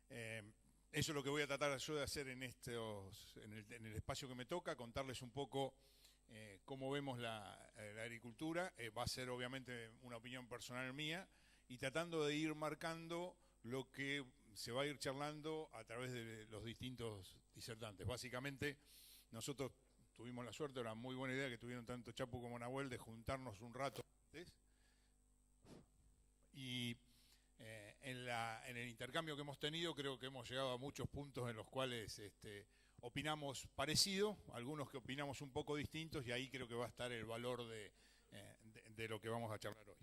Eso es lo que voy a tratar yo de hacer en el espacio que me toca, contarles un poco cómo vemos la agricultura. Va a ser obviamente una opinión personal mía y tratando de ir marcando lo que se va a ir charlando a través de los distintos disertantes. Básicamente, nosotros tuvimos la suerte, una muy buena idea que tuvieron tanto Chapu como Nahuel de juntarnos un rato antes y en el intercambio que hemos tenido creo que hemos llegado a muchos puntos en los cuales opinamos parecido, algunos que opinamos un poco distintos y ahí creo que va a estar el valor de lo que vamos a charlar hoy.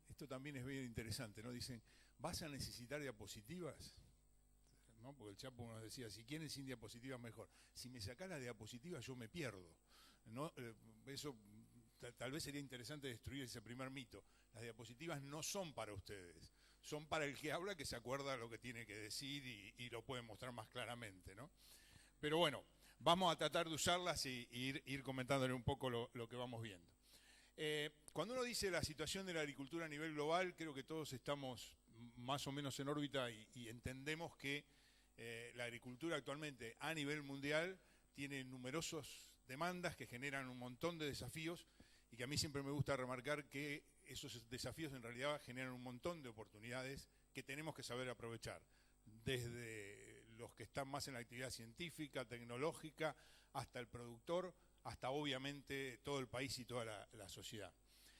Esto también es bien interesante, ¿no? Dicen, ¿vas a necesitar diapositivas? ¿No? Porque el Chapo nos decía, si quieren sin diapositivas mejor. Si me sacás las diapositivas yo me pierdo. ¿No? Eso tal vez sería interesante destruir ese primer mito. Las diapositivas no son para ustedes, son para el que habla que se acuerda lo que tiene que decir y lo puede mostrar más claramente, ¿no? Pero bueno, vamos a tratar de usarlas y ir comentándole un poco lo que vamos viendo. Cuando uno dice la situación de la agricultura a nivel global, creo que todos estamos más o menos en órbita y entendemos que la agricultura actualmente a nivel mundial tiene numerosas demandas que generan un montón de desafíos y que a mí siempre me gusta remarcar que esos desafíos en realidad generan un montón de oportunidades que tenemos que saber aprovechar, desde los que están más en la actividad científica, tecnológica, hasta el productor, hasta obviamente todo el país y toda la sociedad.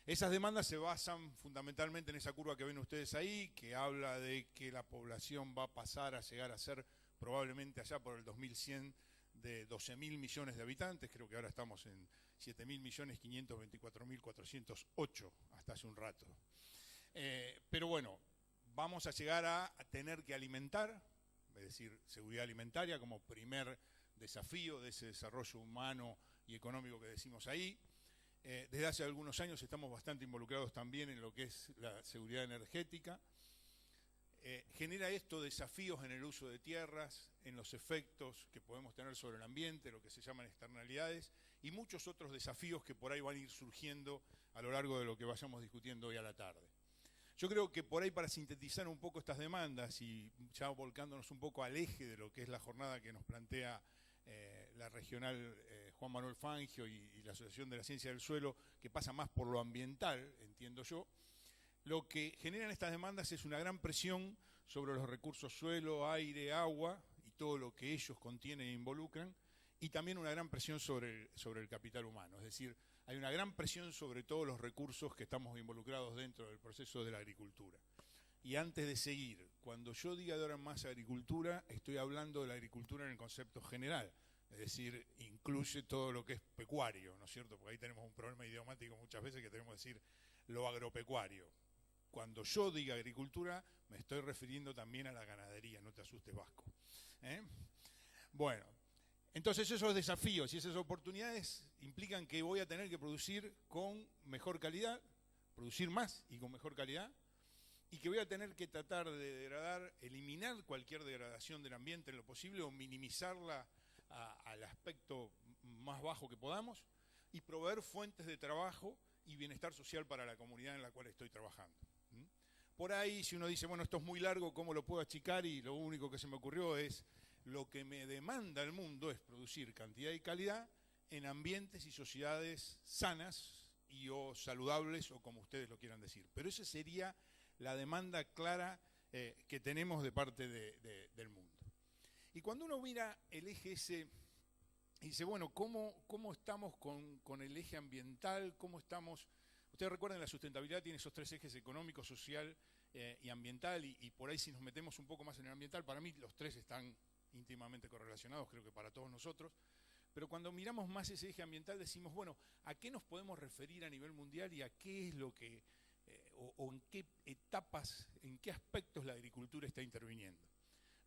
Esas demandas se basan fundamentalmente en esa curva que ven ustedes ahí, que habla de que la población va a pasar a llegar a ser probablemente allá por el 2100 de 12.000 millones de habitantes, creo que ahora estamos en 7.524.408 hasta hace un rato. Pero bueno, vamos a llegar a tener que alimentar, es decir, seguridad alimentaria como primer desafío de ese desarrollo humano y económico que decimos ahí. Desde hace algunos años estamos bastante involucrados también en lo que es la seguridad energética. Genera esto desafíos en el uso de tierras, en los efectos que podemos tener sobre el ambiente, lo que se llaman externalidades, y muchos otros desafíos que por ahí van a ir surgiendo a lo largo de lo que vayamos discutiendo hoy a la tarde. Yo creo que por ahí para sintetizar un poco estas demandas y ya volcándonos un poco al eje de lo que es la jornada que nos plantea la regional Juan Manuel Fangio y la Asociación de la Ciencia del Suelo, que pasa más por lo ambiental, entiendo yo, lo que generan estas demandas es una gran presión sobre los recursos suelo, aire, agua y todo lo que ellos contienen e involucran, y también una gran presión sobre el capital humano, es decir, hay una gran presión sobre todos los recursos que estamos involucrados dentro del proceso de la agricultura. Y antes de seguir, cuando yo diga de ahora en más agricultura, estoy hablando de la agricultura en el concepto general, es decir, incluye todo lo que es pecuario, ¿no es cierto? Porque ahí tenemos un problema idiomático muchas veces que tenemos que decir lo agropecuario. Cuando yo diga agricultura, me estoy refiriendo también a la ganadería, no te asustes, Vasco. Bueno, entonces esos desafíos y esas oportunidades implican que voy a tener que producir con mejor calidad, producir más y con mejor calidad, y que voy a tener que tratar de degradar, eliminar cualquier degradación del ambiente en lo posible o minimizarla al aspecto más bajo que podamos y proveer fuentes de trabajo y bienestar social para la comunidad en la cual estoy trabajando. Por ahí, si uno dice, bueno, esto es muy largo, ¿cómo lo puedo achicar? Y lo único que se me ocurrió es, lo que me demanda el mundo es producir cantidad y calidad en ambientes y sociedades sanas y o saludables, o como ustedes lo quieran decir. Pero esa sería la demanda clara que tenemos de parte del mundo. Y cuando uno mira el eje ese y dice, bueno, ¿cómo estamos con el eje ambiental? ¿Cómo estamos? Ustedes recuerdan, la sustentabilidad tiene esos tres ejes: económico, social y ambiental, y por ahí si nos metemos un poco más en el ambiental, para mí los tres están íntimamente correlacionados, creo que para todos nosotros. Pero cuando miramos más ese eje ambiental decimos, bueno, ¿a qué nos podemos referir a nivel mundial y a qué es lo que, o en qué etapas, en qué aspectos la agricultura está interviniendo?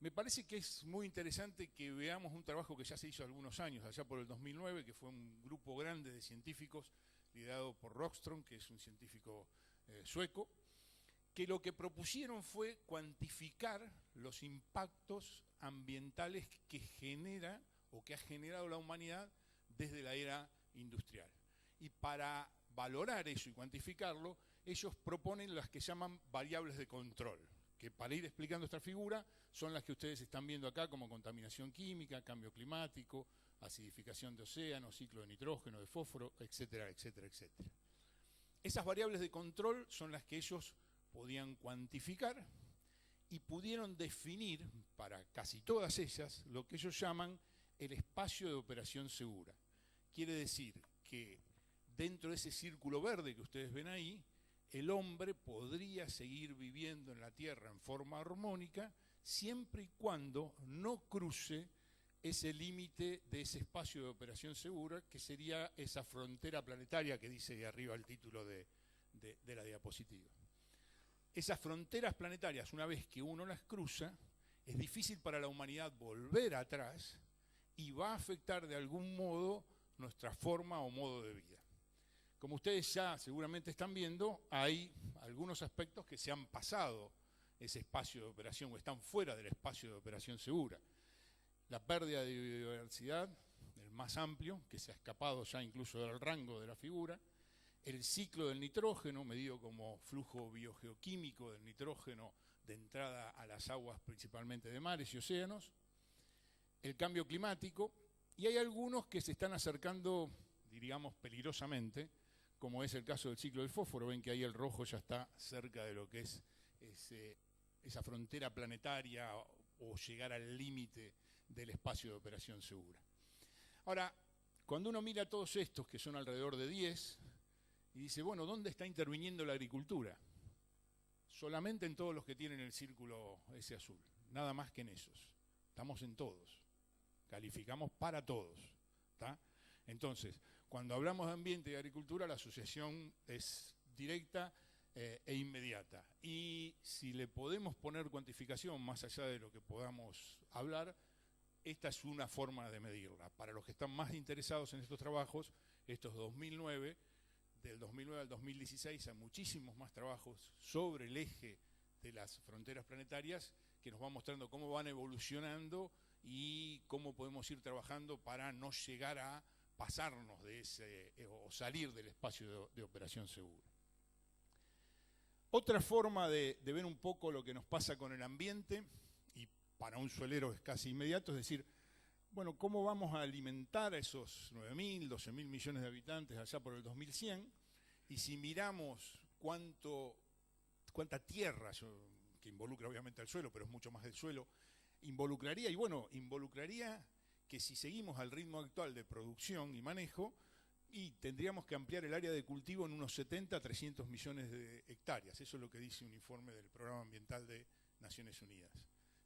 Me parece que es muy interesante que veamos un trabajo que ya se hizo algunos años, allá por el 2009, que fue un grupo grande de científicos liderado por Rockström, que es un científico sueco, que lo que propusieron fue cuantificar los impactos ambientales que genera o que ha generado la humanidad desde la era industrial. Y para valorar eso y cuantificarlo, ellos proponen las que llaman variables de control. que para ir explicando esta figura son las que ustedes están viendo acá, como contaminación química, cambio climático, acidificación de océanos, ciclo de nitrógeno, de fósforo, etcétera, etcétera, etcétera. Esas variables de control son las que ellos podían cuantificar y pudieron definir para casi todas ellas lo que ellos llaman el espacio de operación segura. Quiere decir que dentro de ese círculo verde que ustedes ven ahí, el hombre podría seguir viviendo en la Tierra en forma armónica siempre y cuando no cruce ese límite de ese espacio de operación segura, que sería esa frontera planetaria que dice ahí arriba el título de la diapositiva. Esas fronteras planetarias, una vez que uno las cruza, es difícil para la humanidad volver atrás y va a afectar de algún modo nuestra forma o modo de vida. Como ustedes ya seguramente están viendo, hay algunos aspectos que se han pasado ese espacio de operación o están fuera del espacio de operación segura. La pérdida de biodiversidad, el más amplio, que se ha escapado ya incluso del rango de la figura, el ciclo del nitrógeno, medido como flujo biogeoquímico del nitrógeno de entrada a las aguas principalmente de mares y océanos, el cambio climático, y hay algunos que se están acercando, diríamos, peligrosamente, como es el caso del ciclo del fósforo. Ven que ahí el rojo ya está cerca de lo que es esa frontera planetaria o llegar al límite del espacio de operación segura. Ahora, cuando uno mira todos estos, que son alrededor de 10, y dice, bueno, ¿dónde está interviniendo la agricultura? Solamente en todos los que tienen el círculo ese azul, nada más que en esos. Estamos en todos, calificamos para todos, ¿tá? Entonces, cuando hablamos de ambiente y agricultura, la asociación es directa e inmediata. Y si le podemos poner cuantificación más allá de lo que podamos hablar, esta es una forma de medirla. Para los que están más interesados en estos trabajos, estos 2009, del 2009 al 2016 hay muchísimos más trabajos sobre el eje de las fronteras planetarias que nos van mostrando cómo van evolucionando y cómo podemos ir trabajando para no llegar a pasarnos de ese o salir del espacio de operación segura. Otra forma de ver un poco lo que nos pasa con el ambiente, y para un suelero es casi inmediato, es decir, bueno, ¿cómo vamos a alimentar a esos 9.000, 12.000 millones de habitantes allá por el 2100? Y si miramos cuánta tierra, que involucra obviamente al suelo, pero es mucho más del suelo, involucraría, y bueno, involucraría que si seguimos al ritmo actual de producción y manejo, y tendríamos que ampliar el área de cultivo en unos 70 a 300 millones de hectáreas. Eso es lo que dice un informe del Programa Ambiental de Naciones Unidas.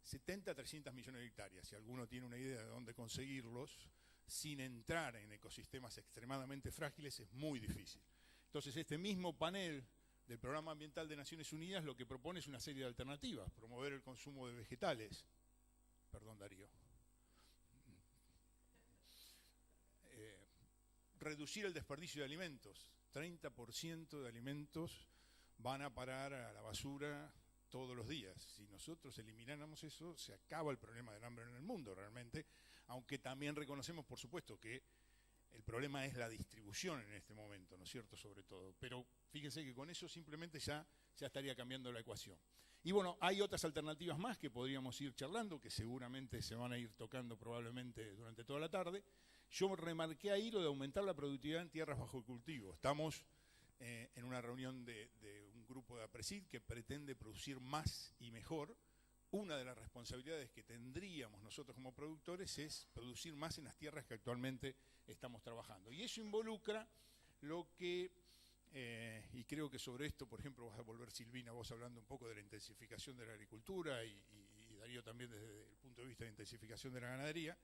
70 a 300 millones de hectáreas. Si alguno tiene una idea de dónde conseguirlos, sin entrar en ecosistemas extremadamente frágiles, es muy difícil. Entonces, este mismo panel del Programa Ambiental de Naciones Unidas lo que propone es una serie de alternativas. Promover el consumo de vegetales. Perdón, Darío. Reducir el desperdicio de alimentos. 30% de alimentos van a parar a la basura todos los días. Si nosotros elimináramos eso, se acaba el problema del hambre en el mundo realmente, aunque también reconocemos, por supuesto, que el problema es la distribución en este momento, ¿no es cierto?, sobre todo. Pero fíjense que con eso simplemente ya estaría cambiando la ecuación. Y bueno, hay otras alternativas más que podríamos ir charlando, que seguramente se van a ir tocando probablemente durante toda la tarde. Yo remarqué ahí lo de aumentar la productividad en tierras bajo cultivo. Estamos en una reunión de un grupo de APRESID que pretende producir más y mejor. Una de las responsabilidades que tendríamos nosotros como productores es producir más en las tierras que actualmente estamos trabajando. Y eso involucra lo que, y creo que sobre esto, por ejemplo, vas a volver, Silvina, vos hablando un poco de la intensificación de la agricultura y Darío también desde el punto de vista de intensificación de la ganadería,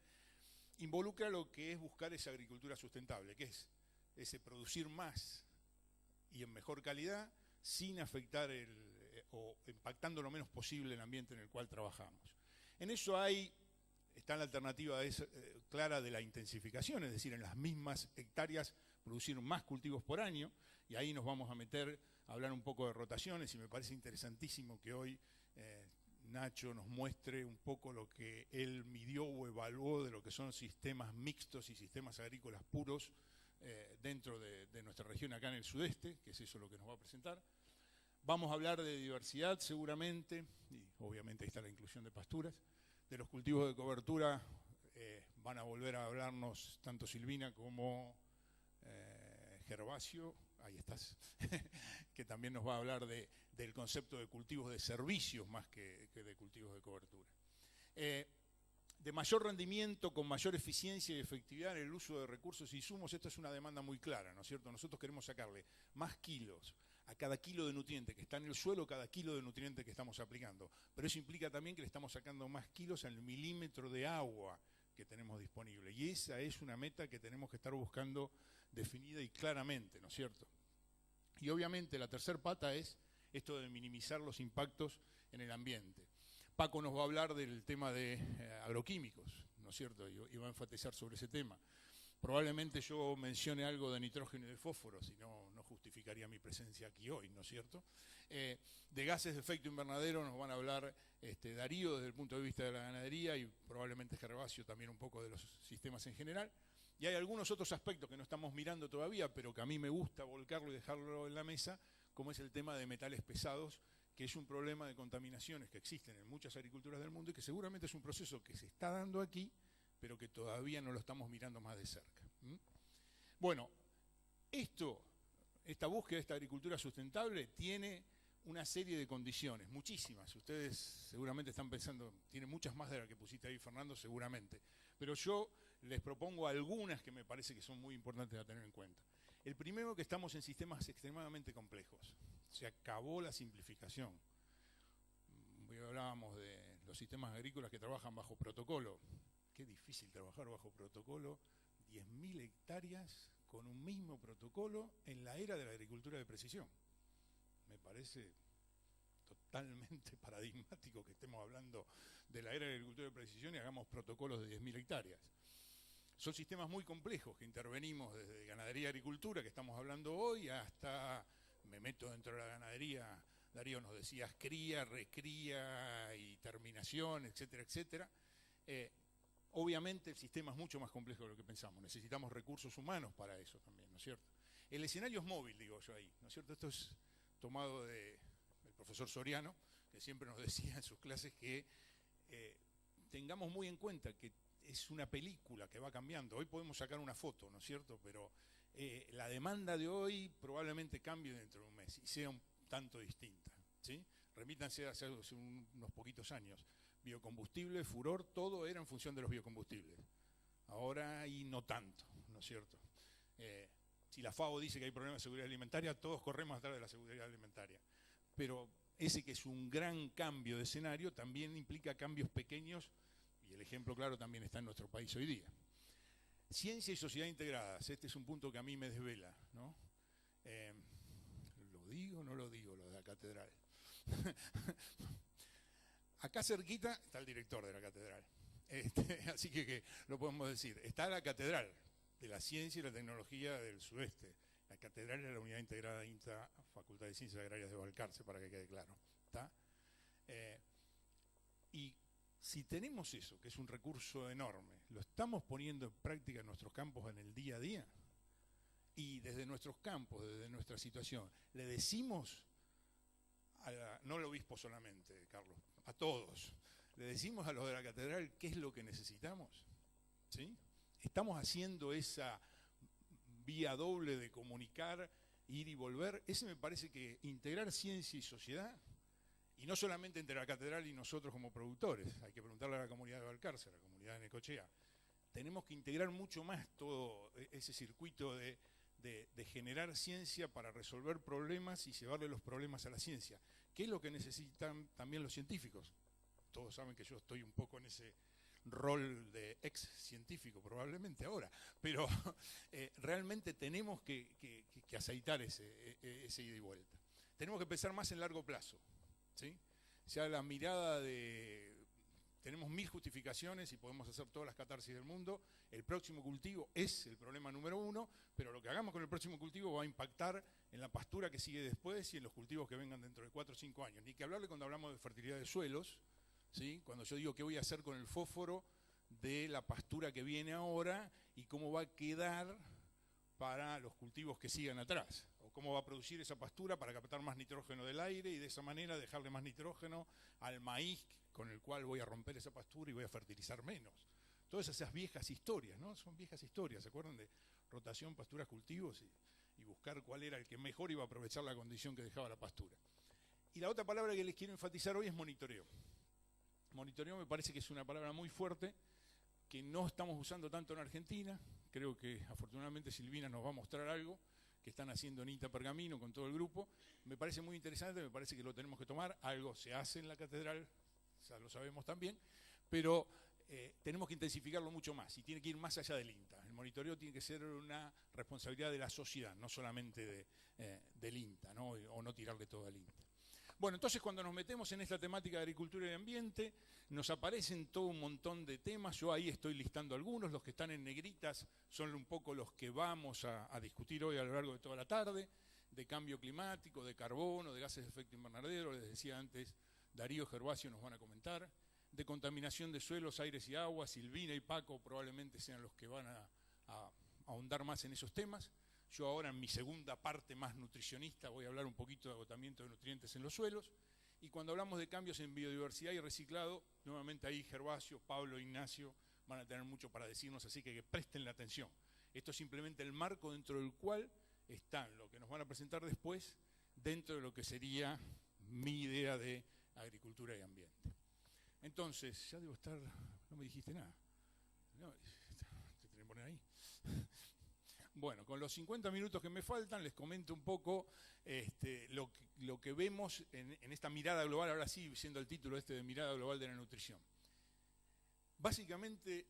involucra lo que es buscar esa agricultura sustentable, que es ese producir más y en mejor calidad sin afectar o impactando lo menos posible el ambiente en el cual trabajamos. En eso está la alternativa clara de la intensificación, es decir, en las mismas hectáreas producir más cultivos por año, y ahí nos vamos a meter a hablar un poco de rotaciones, y me parece interesantísimo que hoy Nacho nos muestre un poco lo que él midió o evaluó de lo que son sistemas mixtos y sistemas agrícolas puros dentro de nuestra región acá en el sudeste, que es eso lo que nos va a presentar. Vamos a hablar de diversidad seguramente, y obviamente ahí está la inclusión de pasturas. De los cultivos de cobertura van a volver a hablarnos tanto Silvina como Gervasio, ahí estás, que también nos va a hablar del concepto de cultivos de servicios más que de cultivos de cobertura. De mayor rendimiento, con mayor eficiencia y efectividad en el uso de recursos y insumos, esta es una demanda muy clara, ¿no es cierto? Nosotros queremos sacarle más kilos a cada kilo de nutriente que está en el suelo, cada kilo de nutriente que estamos aplicando. Pero eso implica también que le estamos sacando más kilos al milímetro de agua que tenemos disponible. Y esa es una meta que tenemos que estar buscando definida y claramente, ¿no es cierto? Y obviamente la tercer pata es esto de minimizar los impactos en el ambiente. Paco nos va a hablar del tema de agroquímicos, ¿no es cierto? Y va a enfatizar sobre ese tema. Probablemente yo mencione algo de nitrógeno y de fósforo, si no, no justificaría mi presencia aquí hoy, ¿no es cierto? De gases de efecto invernadero nos van a hablar Darío desde el punto de vista de la ganadería y probablemente Gervasio también un poco de los sistemas en general. Y hay algunos otros aspectos que no estamos mirando todavía, pero que a mí me gusta volcarlo y dejarlo en la mesa, como es el tema de metales pesados, que es un problema de contaminaciones que existen en muchas agriculturas del mundo y que seguramente es un proceso que se está dando aquí, pero que todavía no lo estamos mirando más de cerca. Bueno, esta búsqueda de esta agricultura sustentable tiene una serie de condiciones, muchísimas. Ustedes seguramente están pensando, tiene muchas más de las que pusiste ahí, Fernando, seguramente. Pero yo les propongo algunas que me parece que son muy importantes a tener en cuenta. El primero, que estamos en sistemas extremadamente complejos. Se acabó la simplificación. Hablábamos de los sistemas agrícolas que trabajan bajo protocolo. Qué difícil trabajar bajo protocolo, 10.000 hectáreas con un mismo protocolo en la era de la agricultura de precisión. Me parece totalmente paradigmático que estemos hablando de la era de la agricultura de precisión y hagamos protocolos de 10.000 hectáreas. Son sistemas muy complejos que intervenimos desde ganadería y agricultura, que estamos hablando hoy, hasta, me meto dentro de la ganadería, Darío nos decías cría, recría y terminación, etcétera, etcétera. Obviamente el sistema es mucho más complejo de lo que pensamos, necesitamos recursos humanos para eso también, ¿no es cierto? El escenario es móvil, digo yo ahí, ¿no es cierto? Esto es tomado del profesor Soriano, que siempre nos decía en sus clases que tengamos muy en cuenta que es una película que va cambiando. Hoy podemos sacar una foto, ¿no es cierto? Pero la demanda de hoy probablemente cambie dentro de un mes y sea un tanto distinta, ¿sí? Remítanse hace unos poquitos años. Biocombustible, furor, todo era en función de los biocombustibles. Ahora y no tanto, ¿no es cierto? Si la FAO dice que hay problemas de seguridad alimentaria, todos corremos atrás de la seguridad alimentaria. Pero ese que es un gran cambio de escenario también implica cambios pequeños, y el ejemplo claro también está en nuestro país hoy día. Ciencia y sociedad integradas, este es un punto que a mí me desvela, ¿no? ¿Lo digo o no lo digo, lo de la catedral? Acá cerquita está el director de la catedral, así que lo podemos decir. Está la catedral de la ciencia y la tecnología del sudeste. La catedral es la unidad integrada INTA, Facultad de Ciencias Agrarias de Balcarce, para que quede claro. ¿Está? Y si tenemos eso, que es un recurso enorme, lo estamos poniendo en práctica en nuestros campos en el día a día, y desde nuestros campos, desde nuestra situación, le decimos, no al obispo solamente, Carlos, a todos, le decimos a los de la catedral qué es lo que necesitamos, ¿sí? Estamos haciendo esa vía doble de comunicar, ir y volver. Ese me parece que integrar ciencia y sociedad, y no solamente entre la catedral y nosotros como productores, hay que preguntarle a la comunidad de Balcarce, a la comunidad de Necochea. Tenemos que integrar mucho más todo ese circuito de generar ciencia para resolver problemas y llevarle los problemas a la ciencia. ¿Qué es lo que necesitan también los científicos? Todos saben que yo estoy un poco en ese rol de ex científico probablemente ahora, pero realmente tenemos que aceitar ese ida y vuelta. Tenemos que pensar más en largo plazo, ¿sí? Ya la mirada de... Tenemos 1000 justificaciones y podemos hacer todas las catarsis del mundo. El próximo cultivo es el problema número 1, pero lo que hagamos con el próximo cultivo va a impactar en la pastura que sigue después y en los cultivos que vengan dentro de 4 o 5 años. Ni que hablarle cuando hablamos de fertilidad de suelos, ¿sí? Cuando yo digo qué voy a hacer con el fósforo de la pastura que viene ahora y cómo va a quedar para los cultivos que sigan atrás, o cómo va a producir esa pastura para captar más nitrógeno del aire y de esa manera dejarle más nitrógeno al maíz con el cual voy a romper esa pastura y voy a fertilizar menos. Todas esas viejas historias, ¿no? Son viejas historias, ¿se acuerdan de rotación, pasturas, cultivos y buscar cuál era el que mejor iba a aprovechar la condición que dejaba la pastura? Y la otra palabra que les quiero enfatizar hoy es monitoreo. Monitoreo me parece que es una palabra muy fuerte, que no estamos usando tanto en Argentina. Creo que afortunadamente Silvina nos va a mostrar algo que están haciendo en INTA Pergamino con todo el grupo. Me parece muy interesante, me parece que lo tenemos que tomar. Algo se hace en la catedral, ya lo sabemos también, pero tenemos que intensificarlo mucho más y tiene que ir más allá del INTA. El monitoreo tiene que ser una responsabilidad de la sociedad, no solamente del INTA, ¿no? O no tirarle todo al INTA. Bueno, entonces cuando nos metemos en esta temática de agricultura y ambiente, nos aparecen todo un montón de temas. Yo ahí estoy listando algunos, los que están en negritas son un poco los que vamos a discutir hoy a lo largo de toda la tarde, de cambio climático, de carbono, de gases de efecto invernadero, les decía antes, Darío y Gervasio nos van a comentar, de contaminación de suelos, aires y aguas. Silvina y Paco probablemente sean los que van a ahondar más en esos temas. Yo ahora en mi segunda parte más nutricionista voy a hablar un poquito de agotamiento de nutrientes en los suelos. Y cuando hablamos de cambios en biodiversidad y reciclado, nuevamente ahí Gervasio, Pablo, Ignacio van a tener mucho para decirnos, así que presten la atención. Esto es simplemente el marco dentro del cual están lo que nos van a presentar después, dentro de lo que sería mi idea de agricultura y ambiente. Entonces, ya debo estar, no me dijiste nada. No, te tenés que poner ahí. Bueno, con los 50 minutos que me faltan, les comento un poco lo que vemos en esta mirada global, ahora sí, siendo el título de mirada global de la nutrición. Básicamente,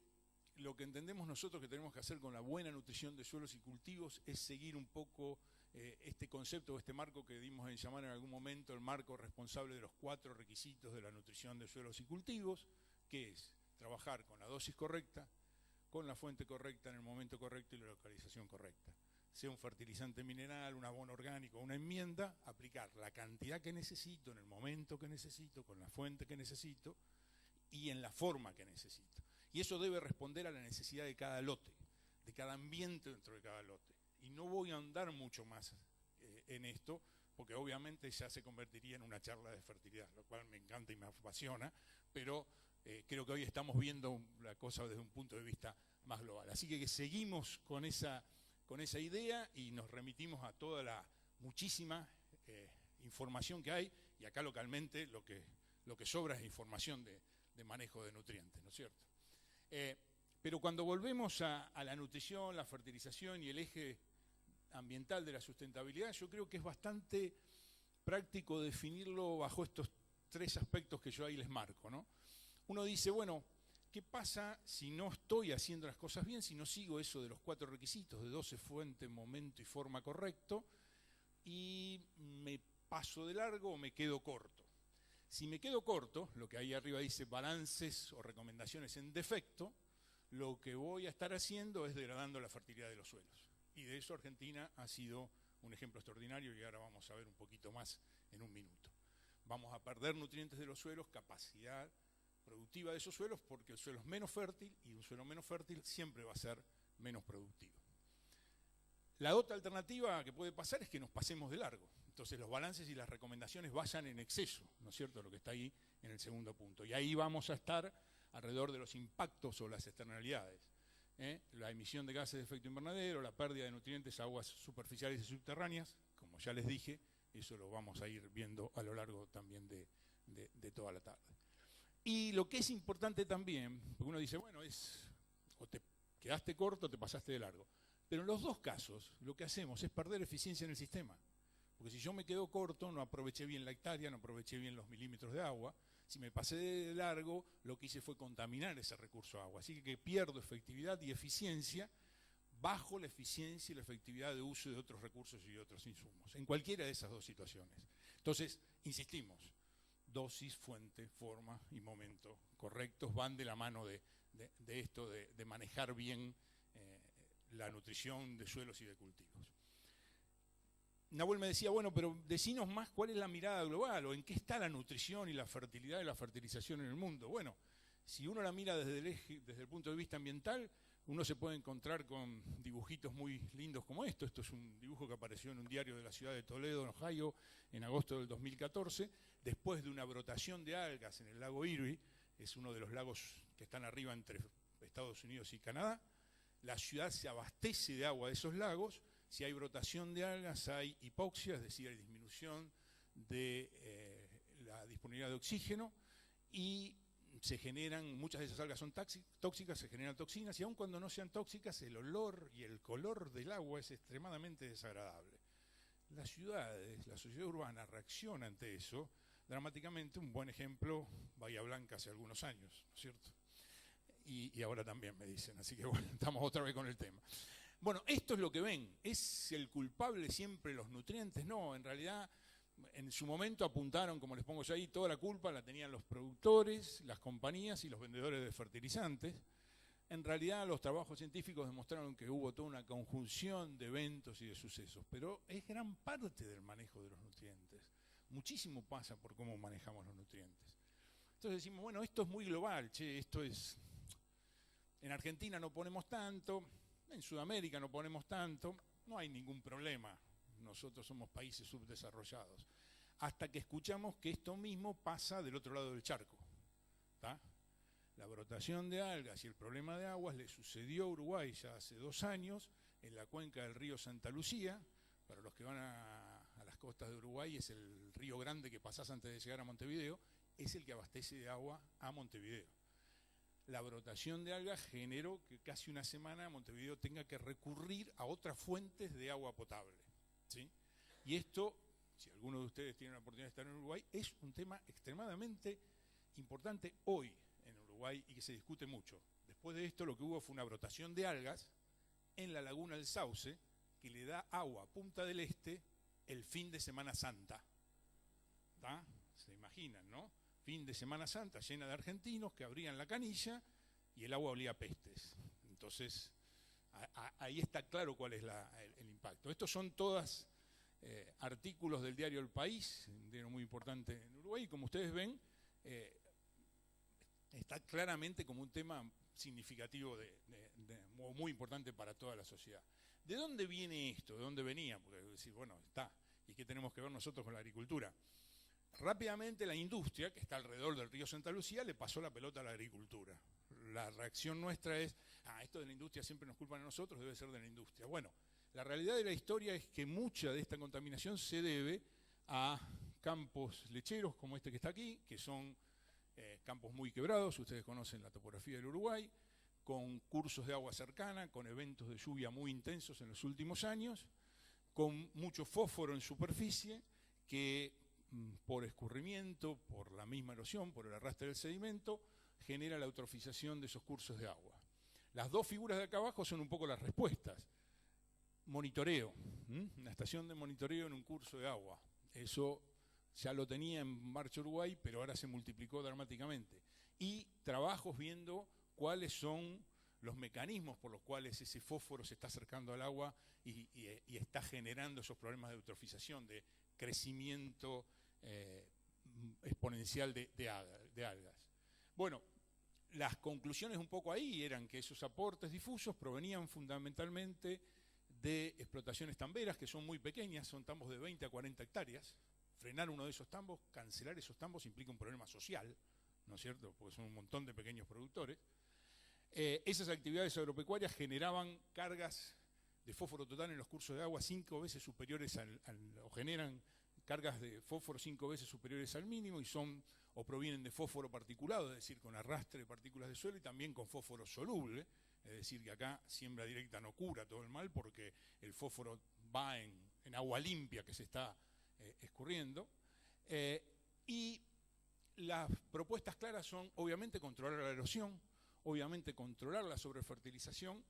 lo que entendemos nosotros que tenemos que hacer con la buena nutrición de suelos y cultivos es seguir un poco este concepto o este marco que dimos en llamar en algún momento el marco responsable de los 4 requisitos de la nutrición de suelos y cultivos, que es trabajar con la dosis correcta, con la fuente correcta en el momento correcto y la localización correcta. Sea un fertilizante mineral, un abono orgánico, una enmienda, aplicar la cantidad que necesito, en el momento que necesito, con la fuente que necesito y en la forma que necesito. Y eso debe responder a la necesidad de cada lote, de cada ambiente dentro de cada lote. Y no voy a ahondar mucho más en esto, porque obviamente ya se convertiría en una charla de fertilidad, lo cual me encanta y me apasiona, pero creo que hoy estamos viendo la cosa desde un punto de vista más global. Así que seguimos con esa idea y nos remitimos a toda la muchísima información que hay, y acá localmente lo que sobra es información de manejo de nutrientes, ¿no es cierto? Pero cuando volvemos a la nutrición, la fertilización y el eje ambiental de la sustentabilidad, yo creo que es bastante práctico definirlo bajo estos 3 aspectos que yo ahí les marco, ¿no? Uno dice, bueno, ¿qué pasa si no estoy haciendo las cosas bien, si no sigo eso de los 4 requisitos, de 12 fuente, momento y forma correcto, y me paso de largo o me quedo corto? Si me quedo corto, lo que ahí arriba dice balances o recomendaciones en defecto, lo que voy a estar haciendo es degradando la fertilidad de los suelos. Y de eso Argentina ha sido un ejemplo extraordinario y ahora vamos a ver un poquito más en un minuto. Vamos a perder nutrientes de los suelos, capacidad productiva de esos suelos, porque el suelo es menos fértil y un suelo menos fértil siempre va a ser menos productivo. La otra alternativa que puede pasar es que nos pasemos de largo. Entonces los balances y las recomendaciones vayan en exceso, ¿no es cierto? Lo que está ahí en el segundo punto. Y ahí vamos a estar alrededor de los impactos o las externalidades. La emisión de gases de efecto invernadero, la pérdida de nutrientes a aguas superficiales y subterráneas, como ya les dije, eso lo vamos a ir viendo a lo largo también de toda la tarde. Y lo que es importante también, porque uno dice, bueno, o te quedaste corto o te pasaste de largo. Pero en los 2 casos, lo que hacemos es perder eficiencia en el sistema. Porque si yo me quedo corto, no aproveché bien la hectárea, no aproveché bien los milímetros de agua. Si me pasé de largo, lo que hice fue contaminar ese recurso agua. Así que pierdo efectividad y eficiencia bajo la eficiencia y la efectividad de uso de otros recursos y de otros insumos, en cualquiera de esas 2 situaciones. Entonces, insistimos, dosis, fuente, forma y momento correctos van de la mano de esto, de manejar bien la nutrición de suelos y de cultivos. Nahuel me decía, bueno, pero decinos más cuál es la mirada global o en qué está la nutrición y la fertilidad y la fertilización en el mundo. Bueno, si uno la mira desde el punto de vista ambiental, uno se puede encontrar con dibujitos muy lindos como esto. Esto es un dibujo que apareció en un diario de la ciudad de Toledo, en Ohio, en agosto del 2014, después de una brotación de algas en el lago Erie. Es uno de los lagos que están arriba entre Estados Unidos y Canadá. La ciudad se abastece de agua de esos lagos. Si hay brotación de algas, hay hipoxia, es decir, hay disminución de la disponibilidad de oxígeno, y se generan, muchas de esas algas son tóxicas, se generan toxinas, y aun cuando no sean tóxicas, el olor y el color del agua es extremadamente desagradable. Las ciudades, la sociedad urbana reacciona ante eso dramáticamente. Un buen ejemplo, Bahía Blanca hace algunos años, ¿no es cierto? Y ahora también me dicen, así que bueno, estamos otra vez con el tema. Bueno, esto es lo que ven. ¿Es el culpable siempre los nutrientes? No, en realidad, en su momento apuntaron, como les pongo yo ahí, toda la culpa la tenían los productores, las compañías y los vendedores de fertilizantes. En realidad, los trabajos científicos demostraron que hubo toda una conjunción de eventos y de sucesos, pero es gran parte del manejo de los nutrientes. Muchísimo pasa por cómo manejamos los nutrientes. Entonces decimos, bueno, esto es muy global, esto es... En Argentina no ponemos tanto, en Sudamérica no ponemos tanto, no hay ningún problema, nosotros somos países subdesarrollados. Hasta que escuchamos que esto mismo pasa del otro lado del charco. ¿Tá? La brotación de algas y el problema de aguas le sucedió a Uruguay ya hace 2 años, en la cuenca del río Santa Lucía. Para los que van a las costas de Uruguay, es el río Grande que pasás antes de llegar a Montevideo, es el que abastece de agua a Montevideo. La brotación de algas generó que casi una semana Montevideo tenga que recurrir a otras fuentes de agua potable, ¿sí? Y esto, si alguno de ustedes tiene la oportunidad de estar en Uruguay, es un tema extremadamente importante hoy en Uruguay y que se discute mucho. Después de esto, lo que hubo fue una brotación de algas en la laguna del Sauce, que le da agua a Punta del Este el fin de Semana Santa. ¿Tá? Se imaginan, ¿no? Fin de Semana Santa llena de argentinos que abrían la canilla y el agua olía a pestes. Entonces, ahí está claro cuál es el impacto. Estos son todos artículos del diario El País, un diario muy importante en Uruguay, y como ustedes ven, está claramente como un tema significativo muy importante para toda la sociedad. ¿De dónde viene esto? ¿De dónde venía? Porque decir, bueno, está, ¿y qué tenemos que ver nosotros con la agricultura? Rápidamente la industria, que está alrededor del río Santa Lucía, le pasó la pelota a la agricultura. La reacción nuestra es, esto de la industria siempre nos culpan a nosotros, debe ser de la industria. Bueno, la realidad de la historia es que mucha de esta contaminación se debe a campos lecheros como este que está aquí, que son campos muy quebrados, ustedes conocen la topografía del Uruguay, con cursos de agua cercana, con eventos de lluvia muy intensos en los últimos años, con mucho fósforo en superficie, que por escurrimiento, por la misma erosión, por el arrastre del sedimento, genera la eutrofización de esos cursos de agua. Las dos figuras de acá abajo son un poco las respuestas. Monitoreo, una estación de monitoreo en un curso de agua. Eso ya lo tenía en marcha Uruguay, pero ahora se multiplicó dramáticamente. Y trabajos viendo cuáles son los mecanismos por los cuales ese fósforo se está acercando al agua y está generando esos problemas de eutrofización, de crecimiento exponencial de algas. Bueno, las conclusiones un poco ahí eran que esos aportes difusos provenían fundamentalmente de explotaciones tamberas que son muy pequeñas, son tambos de 20 a 40 hectáreas. Frenar uno de esos tambos, cancelar esos tambos implica un problema social, ¿no es cierto? Porque son un montón de pequeños productores. Esas actividades agropecuarias generaban cargas de fósforo total en los cursos de agua 5 veces superiores o generan cargas de fósforo 5 veces superiores al mínimo y son o provienen de fósforo particulado, es decir, con arrastre de partículas de suelo, y también con fósforo soluble, es decir, que acá siembra directa no cura todo el mal porque el fósforo va en agua limpia que se está escurriendo. Y las propuestas claras son, obviamente, controlar la erosión, obviamente controlar la sobrefertilización,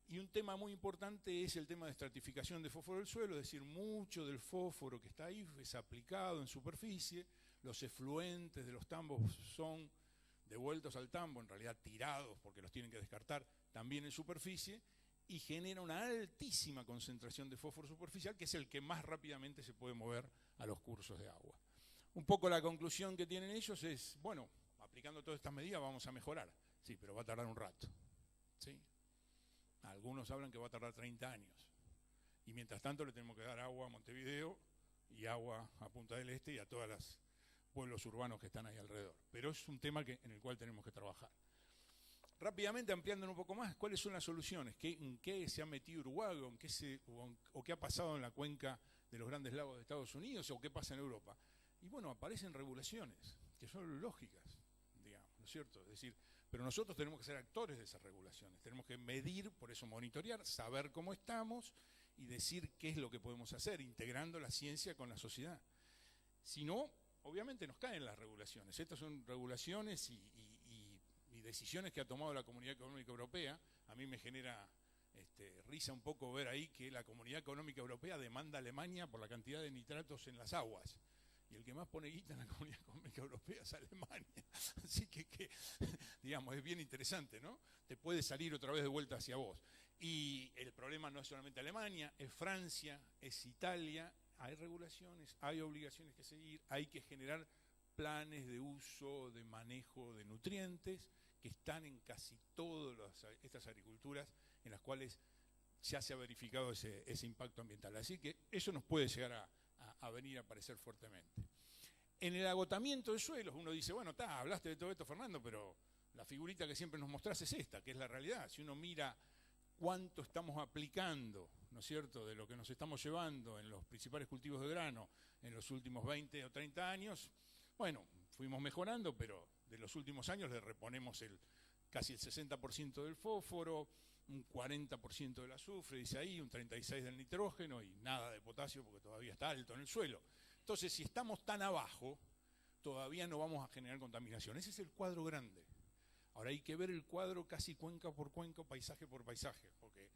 y un tema muy importante es el tema de estratificación de fósforo del suelo, es decir, mucho del fósforo que está ahí es aplicado en superficie, los efluentes de los tambos son devueltos al tambo, en realidad tirados porque los tienen que descartar también en superficie, y genera una altísima concentración de fósforo superficial, que es el que más rápidamente se puede mover a los cursos de agua. Un poco la conclusión que tienen ellos es, bueno, aplicando todas estas medidas vamos a mejorar, sí, pero va a tardar un rato, ¿sí? Algunos hablan que va a tardar 30 años. Y mientras tanto le tenemos que dar agua a Montevideo y agua a Punta del Este y a todos los pueblos urbanos que están ahí alrededor. Pero es un tema en el cual tenemos que trabajar. Rápidamente, ampliando un poco más, ¿cuáles son las soluciones? ¿En qué se ha metido Uruguay o qué ha pasado en la cuenca de los grandes lagos de Estados Unidos o qué pasa en Europa? Y bueno, aparecen regulaciones que son lógicas, digamos, ¿no es cierto? Es decir, pero nosotros tenemos que ser actores de esas regulaciones, tenemos que medir, por eso monitorear, saber cómo estamos y decir qué es lo que podemos hacer, integrando la ciencia con la sociedad. Si no, obviamente nos caen las regulaciones. Estas son regulaciones y decisiones que ha tomado la Comunidad Económica Europea. A mí me genera risa un poco ver ahí que la Comunidad Económica Europea demanda a Alemania por la cantidad de nitratos en las aguas. Y el que más pone guita en la Comunidad Económica Europea es Alemania. Así que digamos, es bien interesante, ¿no? Te puede salir otra vez de vuelta hacia vos. Y el problema no es solamente Alemania, es Francia, es Italia. Hay regulaciones, hay obligaciones que seguir, hay que generar planes de uso, de manejo de nutrientes que están en casi todas estas agriculturas en las cuales ya se ha verificado ese impacto ambiental. Así que eso nos puede llegar a venir a aparecer fuertemente. En el agotamiento de suelos, uno dice, bueno, hablaste de todo esto, Fernando, pero la figurita que siempre nos mostrás es esta, que es la realidad. Si uno mira cuánto estamos aplicando, ¿no es cierto?, de lo que nos estamos llevando en los principales cultivos de grano en los últimos 20 o 30 años, bueno, fuimos mejorando, pero de los últimos años le reponemos casi el 60% del fósforo, un 40% del azufre, dice ahí, un 36% del nitrógeno y nada de potasio porque todavía está alto en el suelo. Entonces, si estamos tan abajo, todavía no vamos a generar contaminación. Ese es el cuadro grande. Ahora hay que ver el cuadro casi cuenca por cuenca, paisaje por paisaje, porque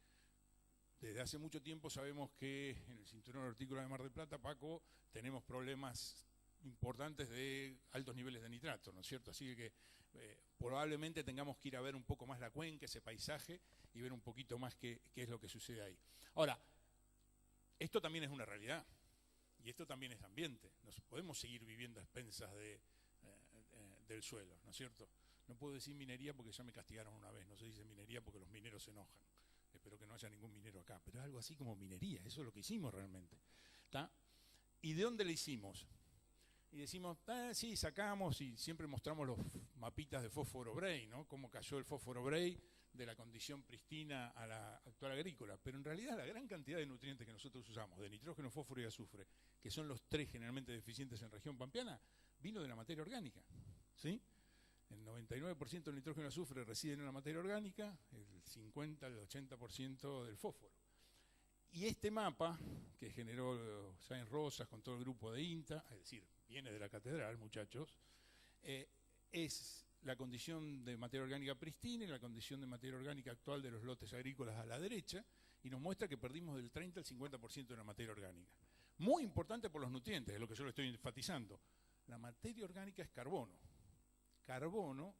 desde hace mucho tiempo sabemos que en el cinturón hortícola de Mar del Plata, Paco, tenemos problemas importantes de altos niveles de nitrato, ¿no es cierto? Así que probablemente tengamos que ir a ver un poco más la cuenca, ese paisaje, y ver un poquito más qué es lo que sucede ahí. Ahora, esto también es una realidad, y esto también es ambiente. No podemos seguir viviendo a expensas del suelo, ¿no es cierto? No puedo decir minería porque ya me castigaron una vez, no se dice minería porque los mineros se enojan. Espero que no haya ningún minero acá, pero es algo así como minería, eso es lo que hicimos realmente. ¿Tá? ¿Y de dónde le hicimos? Y decimos, sí, sacamos y siempre mostramos los mapitas de fósforo Bray, ¿no? Cómo cayó el fósforo Bray de la condición pristina a la actual agrícola. Pero en realidad la gran cantidad de nutrientes que nosotros usamos, de nitrógeno, fósforo y azufre, que son los tres generalmente deficientes en región pampeana, vino de la materia orgánica, ¿sí? El 99% del nitrógeno y azufre residen en la materia orgánica, el 50, el 80% del fósforo. Y este mapa, que generó Sáenz Rosas con todo el grupo de INTA, es decir, viene de la catedral, muchachos, es la condición de materia orgánica pristina y la condición de materia orgánica actual de los lotes agrícolas a la derecha, y nos muestra que perdimos del 30 al 50% de la materia orgánica. Muy importante por los nutrientes, es lo que yo le estoy enfatizando. La materia orgánica es carbono. Carbono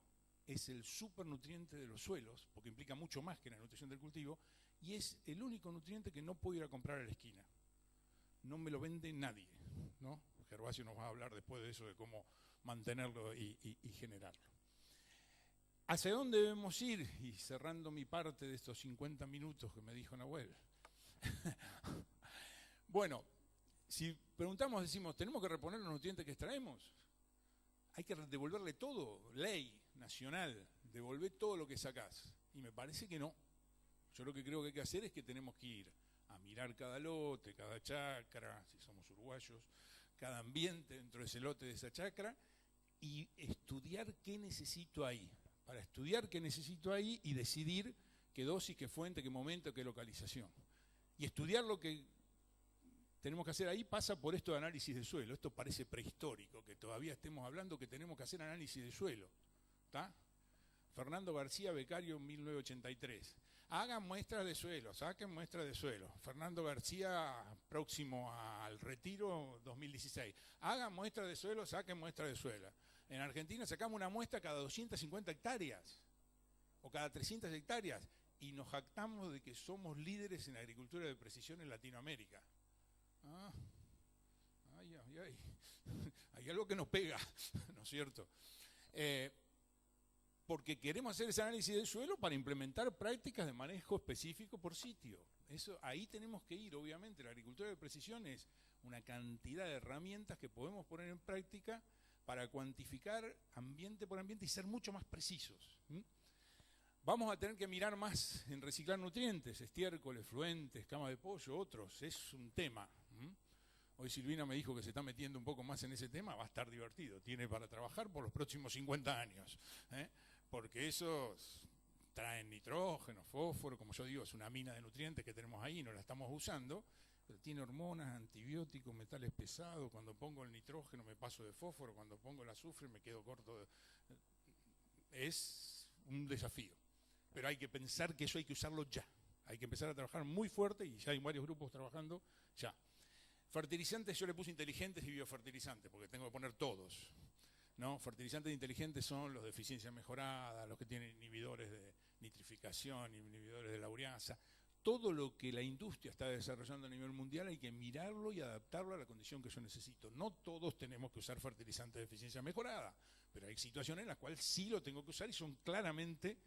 es el supernutriente de los suelos, porque implica mucho más que la nutrición del cultivo, y es el único nutriente que no puedo ir a comprar a la esquina. No me lo vende nadie, ¿no? Gervasio nos va a hablar después de eso, de cómo mantenerlo y generarlo. ¿Hacia dónde debemos ir? Y cerrando mi parte de estos 50 minutos que me dijo Nahuel. Bueno, si preguntamos, decimos, ¿tenemos que reponer los nutrientes que extraemos? Hay que devolverle todo, ley nacional, devolver todo lo que sacás. Y me parece que no. Yo lo que creo que hay que hacer es que tenemos que ir a mirar cada lote, cada chacra, si somos uruguayos, cada ambiente dentro de ese lote, de esa chacra, y estudiar qué necesito ahí. Para estudiar qué necesito ahí y decidir qué dosis, qué fuente, qué momento, qué localización. Y estudiar lo que tenemos que hacer ahí pasa por esto de análisis de suelo. Esto parece prehistórico, que todavía estemos hablando que tenemos que hacer análisis de suelo. ¿Está? Fernando García, becario, 1983. Hagan muestras de suelo, saquen muestras de suelo. Fernando García, próximo al retiro, 2016. Hagan muestras de suelo, saquen muestras de suelo. En Argentina sacamos una muestra cada 250 hectáreas o cada 300 hectáreas y nos jactamos de que somos líderes en agricultura de precisión en Latinoamérica. Hay algo que nos pega, ¿no es cierto? porque queremos hacer ese análisis del suelo para implementar prácticas de manejo específico por sitio. Ahí tenemos que ir, obviamente. La agricultura de precisión es una cantidad de herramientas que podemos poner en práctica para cuantificar ambiente por ambiente y ser mucho más precisos. Vamos a tener que mirar más en reciclar nutrientes, estiércol, efluentes, cama de pollo, otros. Es un tema. Hoy Silvina me dijo que se está metiendo un poco más en ese tema, va a estar divertido. Tiene para trabajar por los próximos 50 años. Porque esos traen nitrógeno, fósforo, como yo digo, es una mina de nutrientes que tenemos ahí y no la estamos usando. Pero tiene hormonas, antibióticos, metales pesados. Cuando pongo el nitrógeno me paso de fósforo, cuando pongo el azufre me quedo corto. Es un desafío. Pero hay que pensar que eso hay que usarlo ya. Hay que empezar a trabajar muy fuerte y ya hay varios grupos trabajando ya. Fertilizantes yo le puse inteligentes y biofertilizantes, porque tengo que poner todos. ¿No? Fertilizantes inteligentes son los de eficiencia mejorada, los que tienen inhibidores de nitrificación, inhibidores de la ureasa. Todo lo que la industria está desarrollando a nivel mundial hay que mirarlo y adaptarlo a la condición que yo necesito. No todos tenemos que usar fertilizantes de eficiencia mejorada, pero hay situaciones en las cuales sí lo tengo que usar y son claramente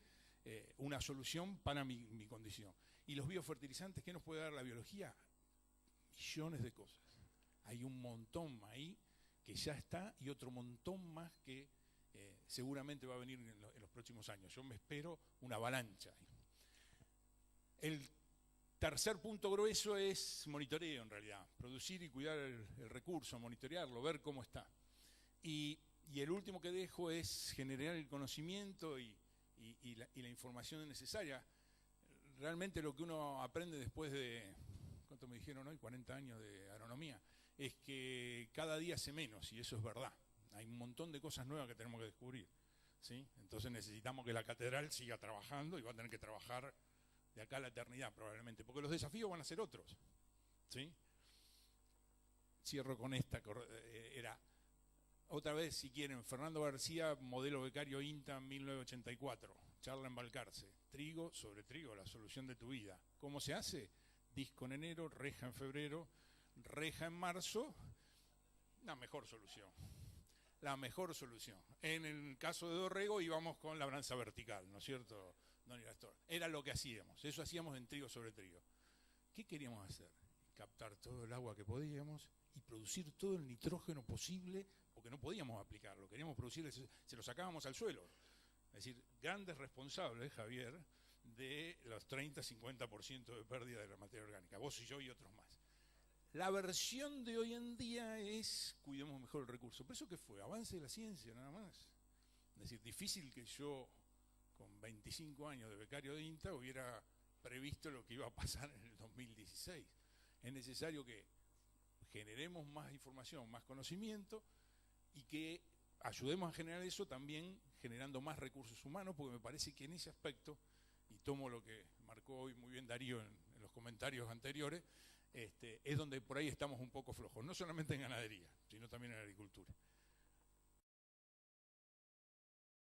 una solución para mi condición. ¿Y los biofertilizantes qué nos puede dar la biología? Millones de cosas. Hay un montón ahí que ya está y otro montón más que seguramente va a venir en los próximos años. Yo me espero una avalancha. El tercer punto grueso es monitoreo, en realidad. Producir y cuidar el recurso, monitorearlo, ver cómo está. Y el último que dejo es generar el conocimiento y la información necesaria. Realmente lo que uno aprende después de, ¿cuánto me dijeron hoy? 40 años de agronomía. Es que cada día hace menos, y eso es verdad. Hay un montón de cosas nuevas que tenemos que descubrir, ¿sí? Entonces necesitamos que la catedral siga trabajando y va a tener que trabajar de acá a la eternidad probablemente, porque los desafíos van a ser otros, ¿sí? Cierro con esta, era, otra vez si quieren, Fernando García, modelo becario INTA 1984, charla en Balcarce, trigo sobre trigo, la solución de tu vida. ¿Cómo se hace? Disco en enero, reja en febrero, reja en marzo, la mejor solución. La mejor solución. En el caso de Dorrego íbamos con labranza vertical, ¿no es cierto, don Irastor? Era lo que hacíamos, eso hacíamos en trigo sobre trigo. ¿Qué queríamos hacer? Captar todo el agua que podíamos y producir todo el nitrógeno posible, porque no podíamos aplicarlo, queríamos producir, se lo sacábamos al suelo. Es decir, grandes responsables, Javier, de los 30-50% de pérdida de la materia orgánica, vos y yo y otros más. La versión de hoy en día es cuidemos mejor el recurso. ¿Pero eso qué fue? Avance de la ciencia, nada más. Es decir, difícil que yo, con 25 años de becario de INTA, hubiera previsto lo que iba a pasar en el 2016. Es necesario que generemos más información, más conocimiento y que ayudemos a generar eso también generando más recursos humanos, porque me parece que en ese aspecto, y tomo lo que marcó hoy muy bien Darío en los comentarios anteriores, es donde por ahí estamos un poco flojos, no solamente en ganadería, sino también en agricultura.